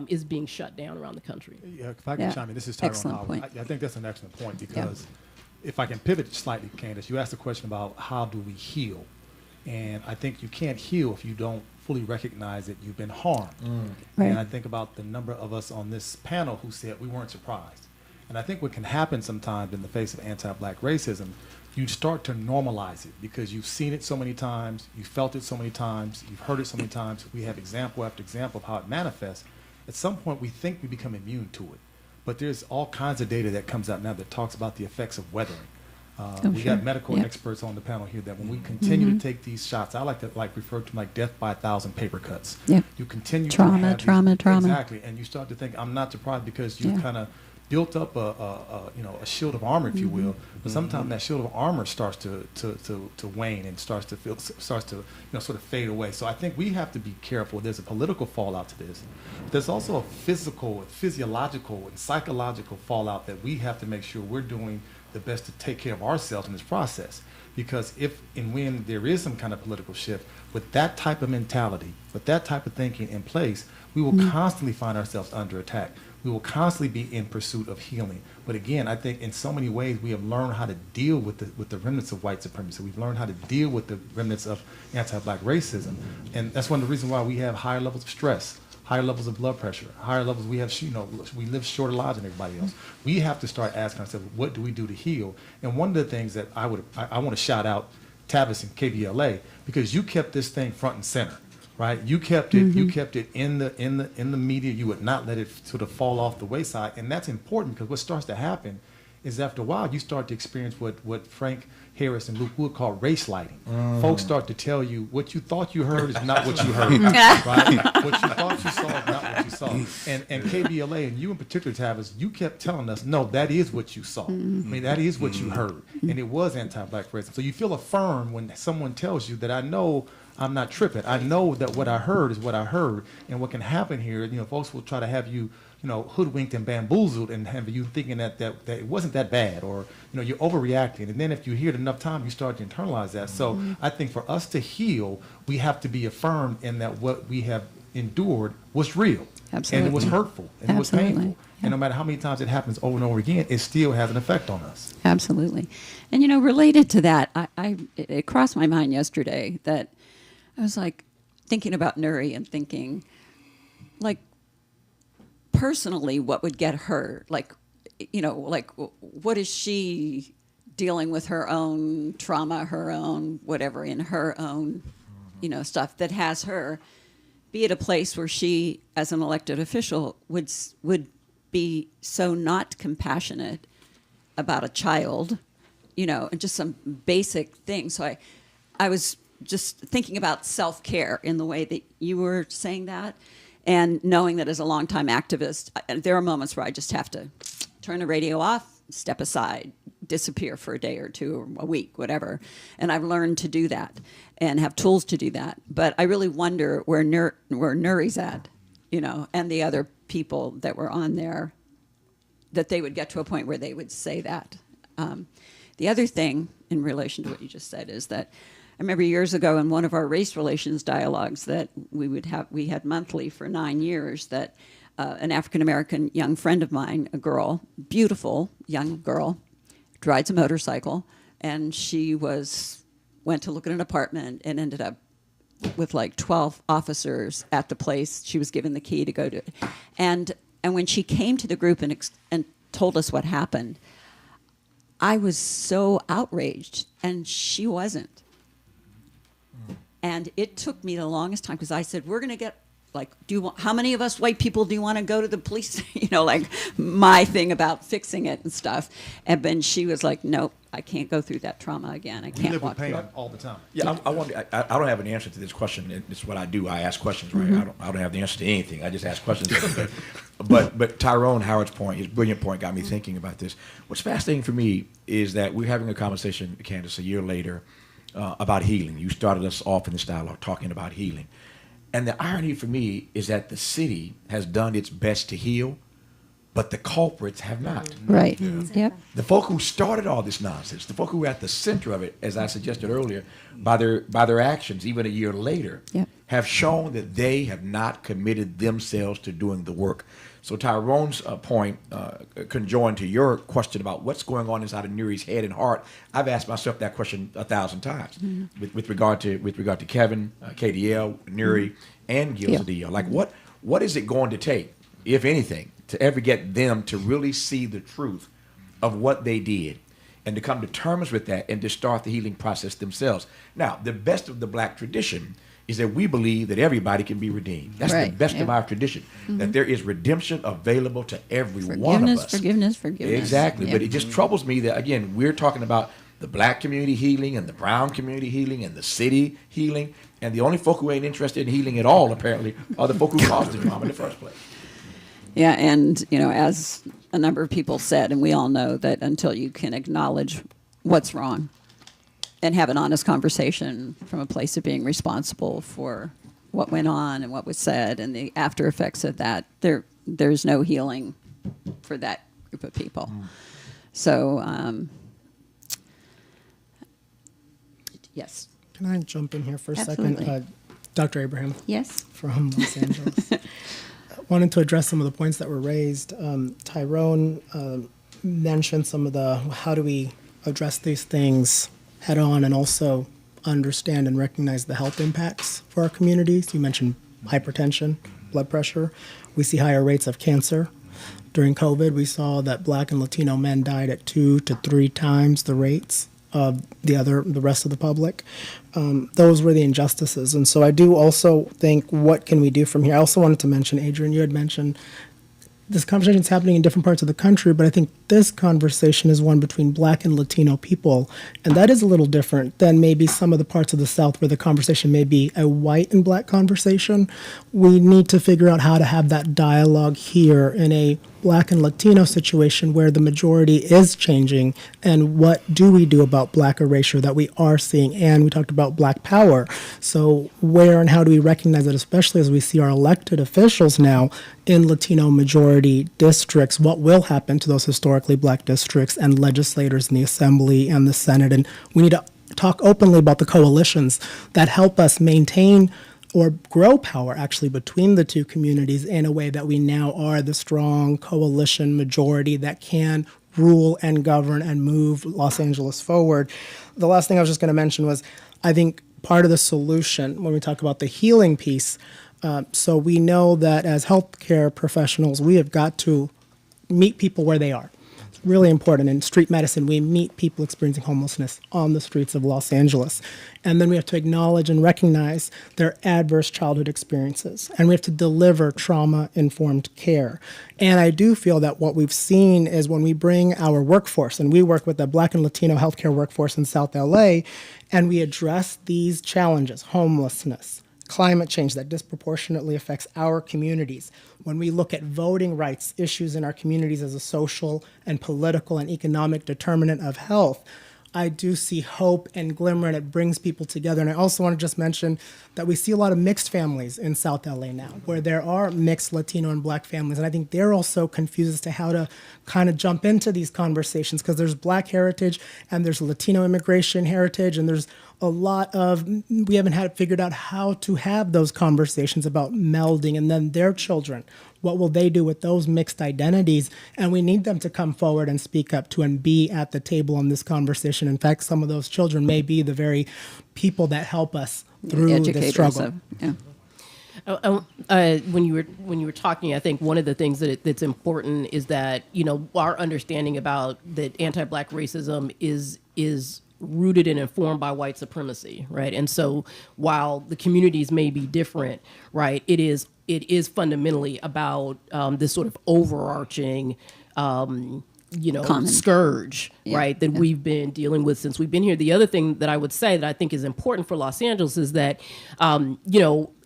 is being shut down around the country. Yeah, if I can chime in, this is Tyrone Howard. I think that's an excellent point, because if I can pivot slightly, Candace, you asked a question about how do we heal, and I think you can't heal if you don't fully recognize that you've been harmed. And I think about the number of us on this panel who said we weren't surprised. And I think what can happen sometimes in the face of anti-Black racism, you start to normalize it because you've seen it so many times, you've felt it so many times, you've heard it so many times. We have example after example of how it manifests. At some point, we think we become immune to it. But there's all kinds of data that comes out now that talks about the effects of weathering. We got medical experts on the panel here that when we continue to take these shots, I like to refer to them like death by 1,000 paper cuts. You continue trauma. Exactly, and you start to think, I'm not surprised, because you kind of built up a shield of armor, if you will, but sometimes that shield of armor starts to wane and starts to sort of fade away. So I think we have to be careful. There's a political fallout to this. There's also a physical, physiological, and psychological fallout that we have to make sure we're doing the best to take care of ourselves in this process. Because if and when there is some kind of political shift, with that type of mentality, with that type of thinking in place, we will constantly find ourselves under attack. We will constantly be in pursuit of healing. But again, I think in so many ways we have learned how to deal with the remnants of white supremacy. We've learned how to deal with the remnants of anti-Black racism. And that's one of the reasons why we have higher levels of stress, higher levels of blood pressure, higher levels, we live shorter lives than everybody else. We have to start asking ourselves, what do we do to heal? And one of the things that I want to shout out Tavis and KBLA, because you kept this thing front and center. Right, you kept it. You kept it in the media. You would not let it sort of fall off the wayside, and that's important because what starts to happen is after a while you start to experience what Frank Harris and Luke Wood call race lighting. Folks start to tell you what you thought you heard is not what you heard. Right, what you thought you saw is not what you saw. And KBLA, and you in particular, Tavis, you kept telling us, no, that is what you saw. I mean, that is what you heard. And it was anti-black racism. So you feel affirmed when someone tells you that I know I'm not tripping. I know that what I heard is what I heard. And what can happen here, folks will try to have you, hoodwinked and bamboozled and have you thinking that it wasn't that bad, or, you're overreacting. And then if you hear it enough time, you start to internalize that. So I think for us to heal, we have to be affirmed in that what we have endured was real. Absolutely. And it was hurtful, and Absolutely. it was painful. Yeah. And no matter how many times it happens over and over again, it still has an effect on us. Absolutely. And, related to that, it crossed my mind yesterday that I was like thinking about Nuri and thinking, like, personally, what would get her? Like, what is she dealing with, her own trauma, her own whatever, in her own, stuff that has her be at a place where she, as an elected official, would be so not compassionate about a child, and just some basic things. So I was just thinking about self-care in the way that you were saying that, and knowing that as a longtime activist, there are moments where I just have to turn the radio off, step aside, disappear for a day or two or a week, whatever. And I've learned to do that and have tools to do that. But I really wonder where Nuri's at, and the other people that were on there, that they would get to a point where they would say that. The other thing in relation to what you just said is that I remember years ago in one of our race relations dialogues that we had monthly for 9 years, that an African-American young friend of mine, a girl, beautiful young girl, rides a motorcycle, and she went to look at an apartment and ended up with like 12 officers at the place. She was given the key to go to it. And when she came to the group and told us what happened, I was so outraged, and she wasn't. And it took me the longest time, because I said, we're going to get, like, how many of us white people do you want to go to the police? Like my thing about fixing it and stuff. And then she was like, nope, I can't go through that trauma again. I can't walk through it all the time. Yeah, I don't have an answer to this question. It's what I do. I ask questions, right? I don't have the answer to anything. I just ask questions. But Tyrone Howard's point, his brilliant point, got me thinking about this. What's fascinating for me is that we're having a conversation, Candace, a year later, about healing. You started us off in this dialogue talking about healing. And the irony for me is that the city has done its best to heal, but the culprits have not. Right. Yeah. Yep. The folk who started all this nonsense, the folk who were at the center of it, as I suggested earlier, by their actions, even a year later, yep, have shown that they have not committed themselves to doing the work. So Tyrone's point, conjoined to your question about what's going on inside of Nuri's head and heart, I've asked myself that question 1,000 times with regard to Kevin, KDL, Nuri, and Gil Cedillo. Like, what is it going to take, if anything, to ever get them to really see the truth of what they did and to come to terms with that and to start the healing process themselves? Now, the best of the black tradition is that we believe that everybody can be redeemed. That's the best of our tradition, that there is redemption available to every one of us. Forgiveness. Exactly. But it just troubles me that, again, we're talking about the black community healing and the brown community healing and the city healing, and the only folk who ain't interested in healing at all, apparently, are the folk who caused the drama in the first place. Yeah, and, as a number of people said, and we all know that until you can acknowledge what's wrong and have an honest conversation from a place of being responsible for what went on and what was said and the after effects of that, there's no healing for that group of people. So, yes. Can I jump in here for a Absolutely. second? Dr. Abraham. Yes. From Los Angeles. Wanted to address some of the points that were raised. Tyrone mentioned some of how do we address these things head on and also understand and recognize the health impacts for our communities. You mentioned hypertension, blood pressure. We see higher rates of cancer. During COVID, we saw that Black and Latino men died at 2 to 3 times the rates of the rest of the public. Those were the injustices. And so I do also think, what can we do from here? I also wanted to mention, Adrian, you had mentioned this conversation is happening in different parts of the country, but I think this conversation is one between Black and Latino people. And that is a little different than maybe some of the parts of the South where the conversation may be a white and Black conversation. We need to figure out how to have that dialogue here in a Black and Latino situation where the majority is changing, and what do we do about Black erasure that we are seeing? And we talked about Black power. So where and how do we recognize it, especially as we see our elected officials now in Latino majority districts? What will happen to those historically Black districts and legislators in the Assembly and the Senate? And we need to talk openly about the coalitions that help us maintain or grow power actually between the two communities in a way that we now are the strong coalition majority that can rule and govern and move Los Angeles forward. The last thing I was just going to mention was, I think part of the solution when we talk about the healing piece, so we know that as healthcare professionals, we have got to meet people where they are. It's really important. In street medicine, we meet people experiencing homelessness on the streets of Los Angeles. And then we have to acknowledge and recognize their adverse childhood experiences. And we have to deliver trauma-informed care. And I do feel that what we've seen is when we bring our workforce, and we work with the Black and Latino healthcare workforce in South LA, and we address these challenges, homelessness, climate change that disproportionately affects our communities. When we look at voting rights issues in our communities as a social and political and economic determinant of health, I do see hope and glimmer, and it brings people together. And I also want to just mention that we see a lot of mixed families in South LA now, where there are mixed Latino and Black families. And I think they're also confused as to how to kind of jump into these conversations, because there's Black heritage and there's Latino immigration heritage, and there's a lot of, we haven't had it figured out how to have those conversations about melding, and then their children. What will they do with those mixed identities? And we need them to come forward and speak up to and be at the table in this conversation. In fact, some of those children may be the very people that help us through the struggle. When you were talking, I think one of the things that's important is that, you know, our understanding about that anti-Black racism is rooted and informed by white supremacy, right? And so while the communities may be different, right, it is fundamentally about this sort of overarching scourge, right, that we've been dealing with since we've been here. The other thing that I would say that I think is important for Los Angeles is that,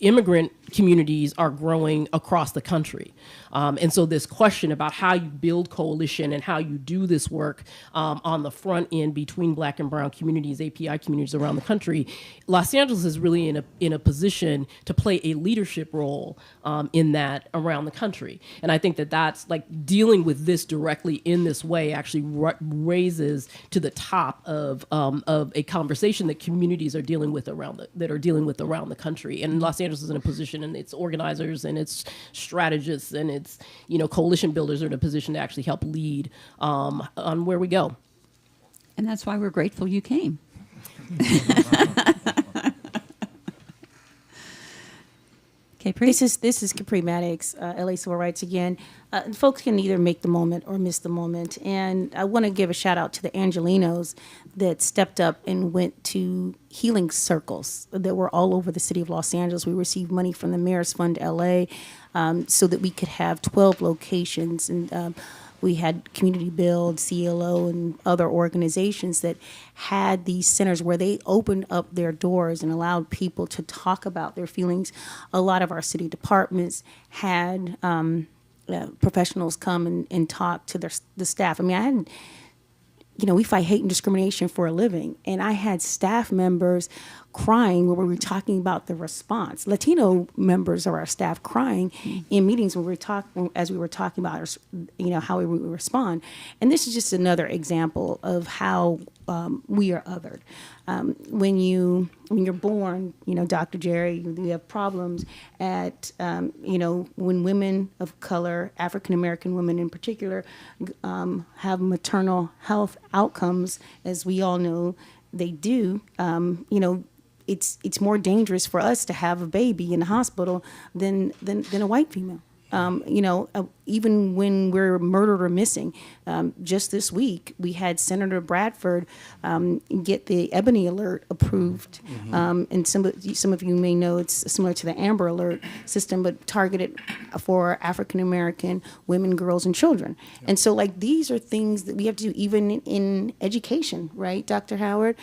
immigrant communities are growing across the country. And so this question about how you build coalition and how you do this work on the front end between Black and brown communities, API communities around the country, Los Angeles is really in a position to play a leadership role in that around the country. And I think that that's like dealing with this directly in this way actually raises to the top of a conversation that communities are dealing with around the country. And Los Angeles is in a position, and its organizers and its strategists and its coalition builders are in a position to actually help lead on where we go. And that's why we're grateful you came. This is Capri Maddox, LA Civil Rights again. Folks can either make the moment or miss the moment. And I want to give a shout out to the Angelinos that stepped up and went to healing circles that were all over the city of Los Angeles. We received money from the Mayor's Fund LA so that we could have 12 locations. And we had Community Build, CLO, and other organizations that had these centers where they opened up their doors and allowed people to talk about their feelings. A lot of our city departments had professionals come and talk to the staff. I mean, I hadn't, we fight hate and discrimination for a living, and I had staff members crying when we were talking about the response. Latino members of our staff crying in meetings when as we were talking about, how we would respond. And this is just another example of how we are othered. When you're born, Dr. Jerry, we have problems at, when women of color, African American women in particular, have maternal health outcomes, as we all know they do. It's more dangerous for us to have a baby in the hospital than a white female. Even when we're murdered or missing. Just this week, we had Senator Bradford get the Ebony Alert approved. And some of you may know it's similar to the Amber Alert system, but targeted for African American women, girls, and children. And so, like, these are things that we have to do even in education, right, Dr. Howard?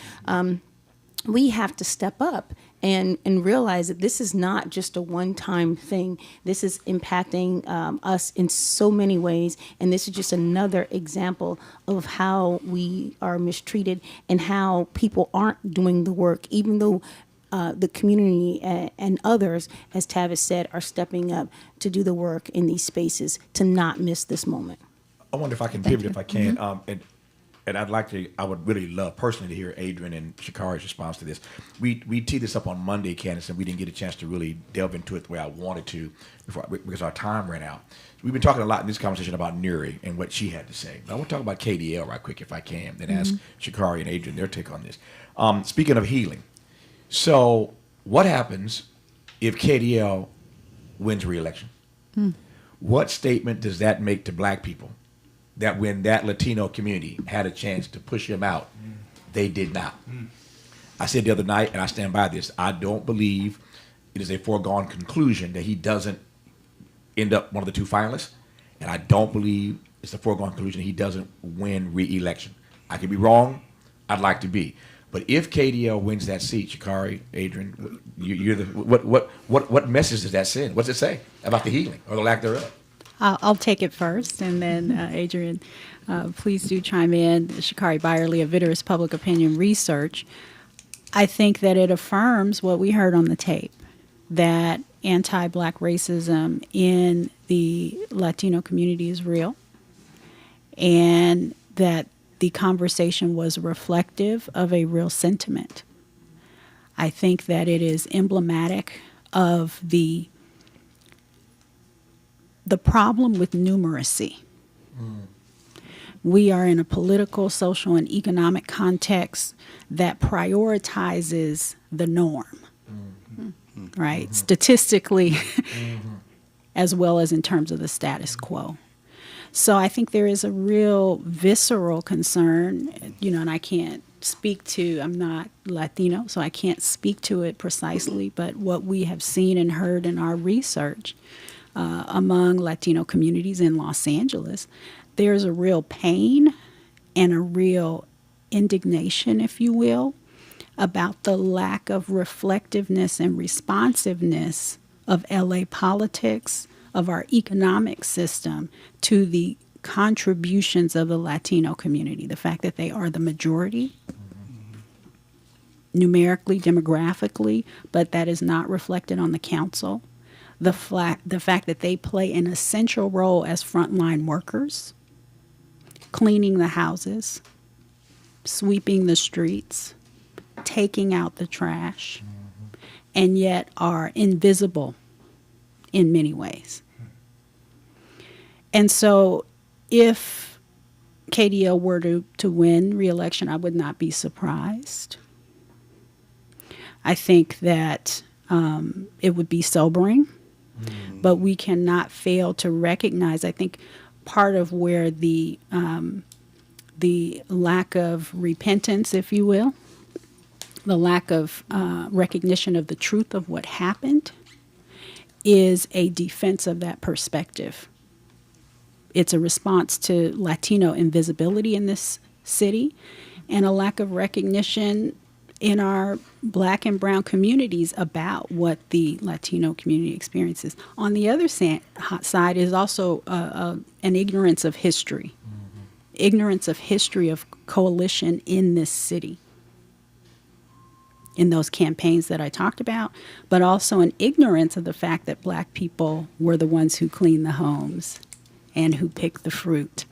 We have to step up and realize that this is not just a one-time thing. This is impacting us in so many ways, and this is just another example of how we are mistreated and how people aren't doing the work, even though the community and others, as Tavis said, are stepping up to do the work in these spaces to not miss this moment. I wonder if I can pivot, if I can. And I would really love personally to hear Adrian and Shakari's response to this. We teed this up on Monday, Candace, and we didn't get a chance to really delve into it the way I wanted to because our time ran out. We've been talking a lot in this conversation about Nuri and what she had to say. But I want to talk about KDL right quick, if I can, then ask Shakari and Adrian their take on this. Speaking of healing, so what happens if KDL wins re-election? What statement does that make to black people? That when that Latino community had a chance to push him out, they did not. I said the other night, and I stand by this, I don't believe it is a foregone conclusion that he doesn't end up one of the two finalists, and I don't believe it's a foregone conclusion he doesn't win re-election. I could be wrong. I'd like to be. But if KDL wins that seat, Shakari, Adrian, what message does that send? What's it say about the healing or the lack thereof? I'll take it first, and then Adrian, please do chime in. Shakari Byerly of Vitreous Public Opinion Research. I think that it affirms what we heard on the tape, that anti-black racism in the Latino community is real, and that the conversation was reflective of a real sentiment. I think that it is emblematic of the problem with numeracy. We are in a political, social, and economic context that prioritizes the norm, right? Statistically, as well as in terms of the status quo. So I think there is a real visceral concern, and I can't speak to, I'm not Latino, so I can't speak to it precisely, but what we have seen and heard in our research among Latino communities in Los Angeles, there's a real pain and a real indignation, if you will, about the lack of reflectiveness and responsiveness of LA politics, of our economic system to the contributions of the Latino community, the fact that they are the majority numerically, demographically, but that is not reflected on the council. The fact that they play an essential role as frontline workers, cleaning the houses, sweeping the streets, taking out the trash, and yet are invisible in many ways. And so if KDL were to win re-election, I would not be surprised. I think that it would be sobering. But we cannot fail to recognize, I think, part of where the lack of repentance, if you will, the lack of recognition of the truth of what happened is a defense of that perspective. It's a response to Latino invisibility in this city and a lack of recognition in our black and brown communities about what the Latino community experiences. On the other side is also an ignorance of history, ignorance of history of coalition in this city, in those campaigns that I talked about, but also an ignorance of the fact that black people were the ones who cleaned the homes and who picked the fruit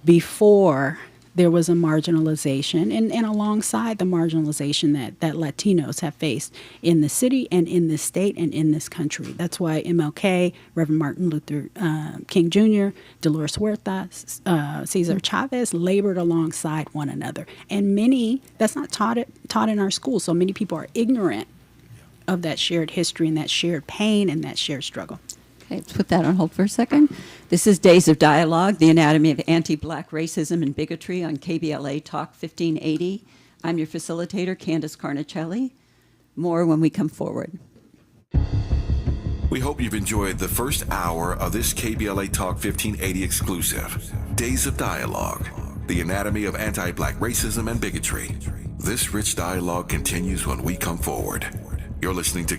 before there was a marginalization and alongside the marginalization that Latinos have faced in the city and in this state and in this country. That's why MLK, Reverend Martin Luther King Jr., Dolores Huerta, Cesar Chavez labored alongside one another. And many, that's not taught in our schools, so many people are ignorant of that shared history and that shared pain and that shared struggle. Okay, let's put that on hold for a second. This is Days of Dialogue, the anatomy of anti-Black racism and bigotry on KBLA Talk 1580. I'm your facilitator, Candace Carnicelli. More when we come forward. We hope you've enjoyed the first hour of this KBLA Talk 1580 exclusive, Days of Dialogue, the anatomy of anti-Black racism and bigotry. This rich dialogue continues when we come forward. You're listening to